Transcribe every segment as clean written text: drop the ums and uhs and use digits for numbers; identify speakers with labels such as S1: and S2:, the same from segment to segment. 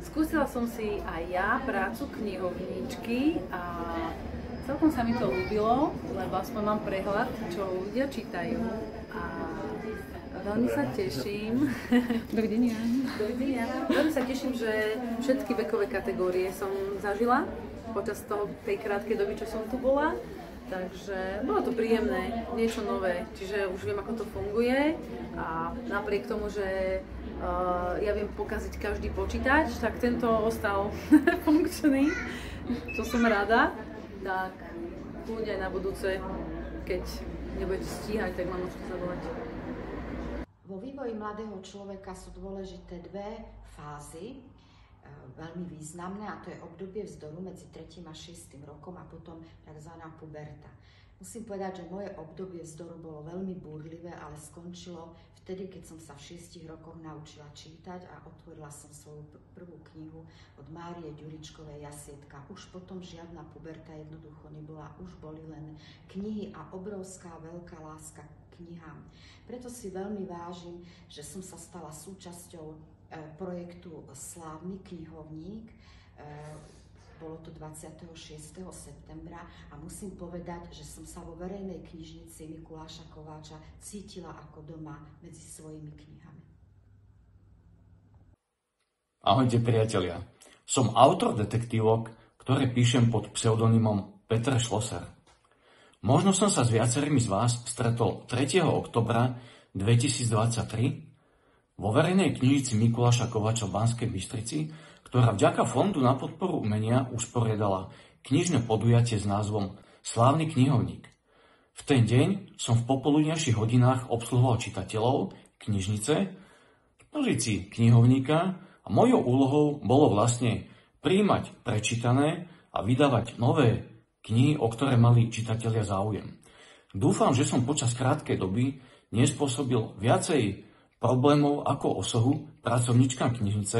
S1: Skúsila som si aj ja prácu knihovníčky a celkom sa mi to ľúbilo, lebo aspoň mám prehľad, čo ľudia čítajú a veľmi sa teším.
S2: Dovidenia.
S1: Dovidenia. Veľmi sa teším, že všetky vekové kategórie som zažila počas tej krátkej doby, čo som tu bola. Takže bolo to príjemné, niečo nové, čiže už viem, ako to funguje a napriek tomu, že ja viem pokaziť každý počítač, tak tento ostal funkčný, čo som rada. Tak kľudne aj na budúce, keď nebudete stíhať, tak ma môžete zavolať.
S3: Vo vývoji mladého človeka sú dôležité dve fázy, veľmi významné, a to je obdobie vzdoru medzi 3. a 6. rokom a potom tzv. Puberta. Musím povedať, že moje obdobie vzdoru bolo veľmi búrlivé, ale skončilo vtedy, keď som sa v 6 rokoch naučila čítať a otvorila som svoju prvú knihu od Márie Ďuričkovej Jasietka. Už potom žiadna puberta jednoducho nebola, už boli len knihy a obrovská veľká láska k knihám. Preto si veľmi vážim, že som sa stala súčasťou projektu Slávny knihovník. Bolo to 26. septembra a musím povedať, že som sa vo verejnej knižnici Mikuláša Kováča cítila ako doma medzi svojimi knihami.
S4: Ahojte priatelia, som autor detektívok, ktoré píšem pod pseudonymom Petr Schlosser. Možno som sa s viacerými z vás stretol 3. oktobra 2023 vo verejnej knižnici Mikuláša Kováča v Banskej Bystrici, ktorá vďaka Fondu na podporu umenia usporiadala knižné podujatie s názvom Slávny knihovník. V ten deň som v popoludnejších hodinách obsluhoval čitateľov knižnice v pozícii knihovníka a mojou úlohou bolo vlastne prijímať prečítané a vydávať nové knihy, o ktoré mali čitatelia záujem. Dúfam, že som počas krátkej doby nespôsobil viacej problémov ako osohu pracovníčkam knižnice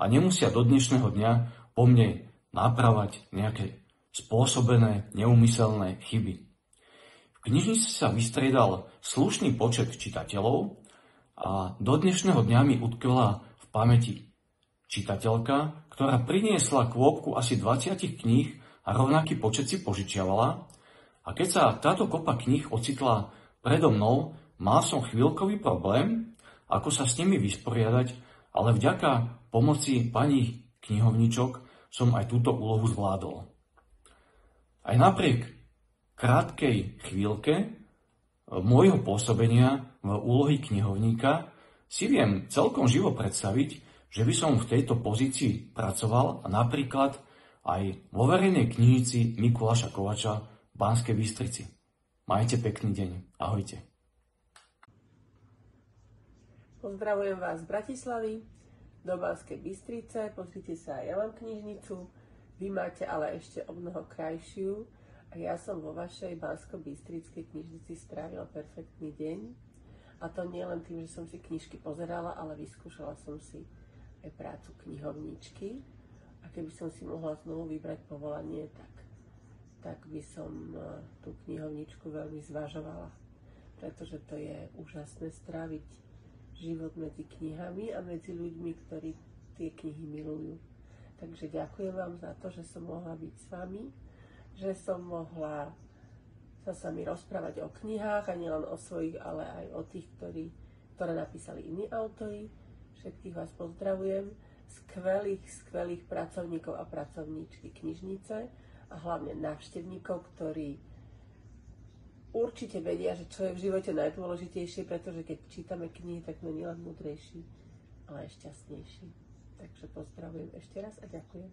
S4: a nemusia do dnešného dňa po mne napravať nejaké spôsobené neúmyselné chyby. V knižnici sa vystriedal slušný počet čitateľov a do dnešného dňa mi utkvela v pamäti čitateľka, ktorá priniesla kôpku asi 20 kníh a rovnaký počet si požičiavala. A keď sa táto kopa kníh ocitla predo mnou, mal som chvíľkový problém, ako sa s nimi vysporiadať, ale vďaka pomoci pani knihovničok som aj túto úlohu zvládol. Aj napriek krátkej chvíľke môjho pôsobenia v úlohy knihovníka si viem celkom živo predstaviť, že by som v tejto pozícii pracoval a napríklad aj vo verejnej knižnici Mikuláša Kováča v Banskej Bystrici. Majte pekný deň. Ahojte.
S5: Pozdravujem vás z Bratislavy, do Banskej Bystrice. Pozrite sa, ja mám knižnicu, vy máte ale ešte o mnoho krajšiu a ja som vo vašej bansko-bystrickej knižnici strávila perfektný deň. A to nie len tým, že som si knižky pozerala, ale vyskúšala som si aj prácu knihovníčky. A keby som si mohla znovu vybrať povolanie, tak by som tú knihovničku veľmi zvažovala. Pretože to je úžasné stráviť život medzi knihami a medzi ľuďmi, ktorí tie knihy milujú. Takže ďakujem vám za to, že som mohla byť s vami, že som mohla sa s vami rozprávať o knihách, a nielen o svojich, ale aj o tých, ktoré napísali iní autori. Všetkých vás pozdravujem, skvelých pracovníkov a pracovníčky knižnice a hlavne návštevníkov, ktorí určite vedia, že čo je v živote najdôležitejšie, pretože keď čítame knihy, tak sme nielen múdrejší, ale aj šťastnejší. Takže pozdravujem ešte raz a ďakujem.